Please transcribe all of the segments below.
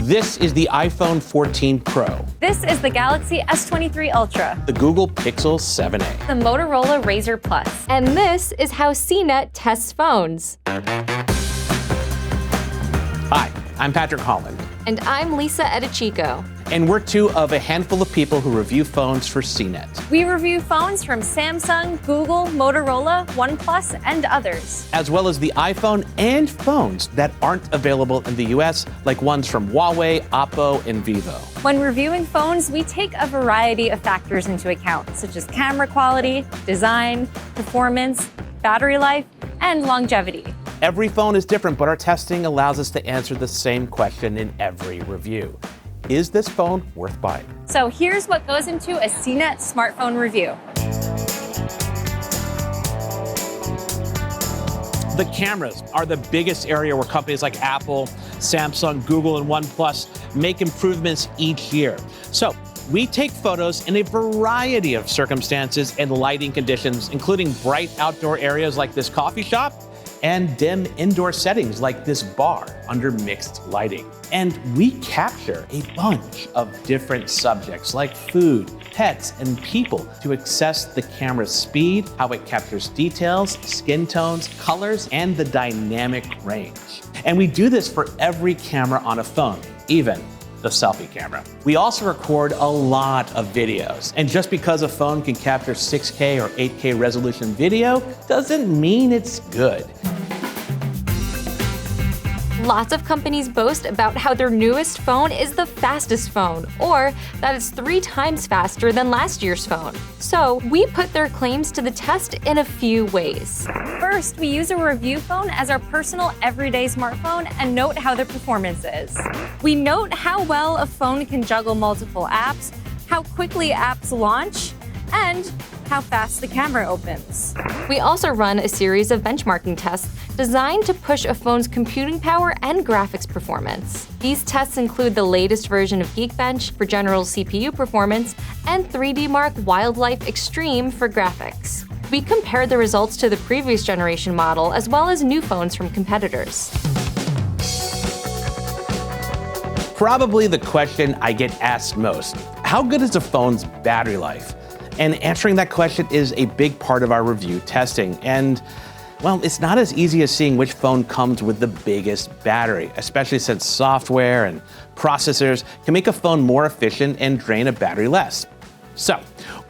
This is the iPhone 14 Pro. This is the Galaxy S23 Ultra. The Google Pixel 7a. The Motorola Razr Plus. And this is how CNET tests phones. Hi, I'm Patrick Holland. And I'm Lisa Edichico. And we're two of a handful of people who review phones for CNET. We review phones from Samsung, Google, Motorola, OnePlus, and others. As well as the iPhone and phones that aren't available in the US, like ones from Huawei, Oppo, and Vivo. When reviewing phones, we take a variety of factors into account, such as camera quality, design, performance, battery life, and longevity. Every phone is different, but our testing allows us to answer the same question in every review. Is this phone worth buying? So here's what goes into a CNET smartphone review. The cameras are the biggest area where companies like Apple, Samsung, Google, and OnePlus make improvements each year. So we take photos in a variety of circumstances and lighting conditions, including bright outdoor areas like this coffee shop and dim indoor settings like this bar under mixed lighting. And we capture a bunch of different subjects like food, pets, and people to assess the camera's speed, how it captures details, skin tones, colors, and the dynamic range. And we do this for every camera on a phone, even the selfie camera. We also record a lot of videos. And just because a phone can capture 6K or 8K resolution video doesn't mean it's good. Lots of companies boast about how their newest phone is the fastest phone, or that it's 3 times faster than last year's phone. So we put their claims to the test in a few ways. First, we use a review phone as our personal everyday smartphone and note how the performance is. We note how well a phone can juggle multiple apps, how quickly apps launch, and how fast the camera opens. We also run a series of benchmarking tests designed to push a phone's computing power and graphics performance. These tests include the latest version of Geekbench for general CPU performance and 3D Mark Wildlife Extreme for graphics. We compared the results to the previous generation model as well as new phones from competitors. Probably the question I get asked most: how good is a phone's battery life? And answering that question is a big part of our review testing. And, well, it's not as easy as seeing which phone comes with the biggest battery, especially since software and processors can make a phone more efficient and drain a battery less. So,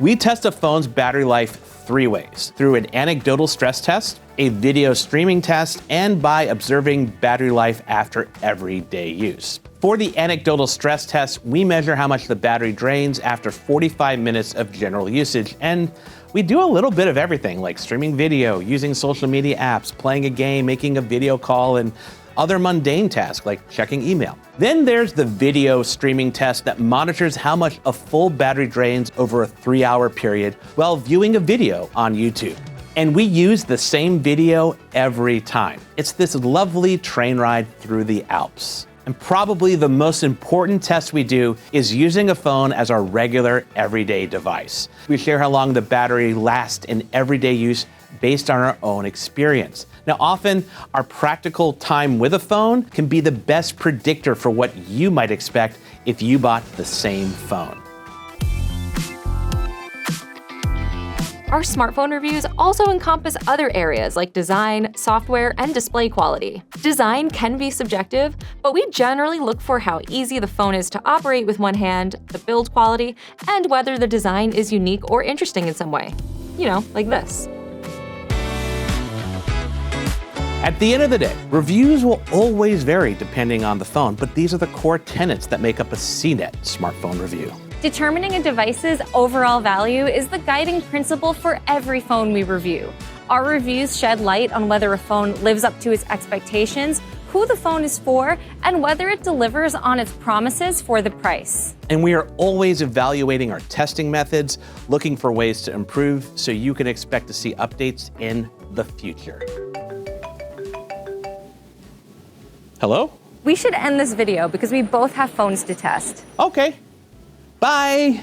we test a phone's battery life 3 ways: through an anecdotal stress test, a video streaming test, and by observing battery life after everyday use. For the anecdotal stress test, we measure how much the battery drains after 45 minutes of general usage, and we do a little bit of everything, like streaming video, using social media apps, playing a game, making a video call, and other mundane tasks like checking email. Then there's the video streaming test that monitors how much a full battery drains over a 3-hour period while viewing a video on YouTube. And we use the same video every time. It's this lovely train ride through the Alps. And probably the most important test we do is using a phone as our regular everyday device. We share how long the battery lasts in everyday use based on our own experience. Now, often our practical time with a phone can be the best predictor for what you might expect if you bought the same phone. Our smartphone reviews also encompass other areas like design, software, and display quality. Design can be subjective, but we generally look for how easy the phone is to operate with one hand, the build quality, and whether the design is unique or interesting in some way. You know, like this. At the end of the day, reviews will always vary depending on the phone, but these are the core tenets that make up a CNET smartphone review. Determining a device's overall value is the guiding principle for every phone we review. Our reviews shed light on whether a phone lives up to its expectations, who the phone is for, and whether it delivers on its promises for the price. And we are always evaluating our testing methods, looking for ways to improve, so you can expect to see updates in the future. Hello? We should end this video because we both have phones to test. Okay. Bye.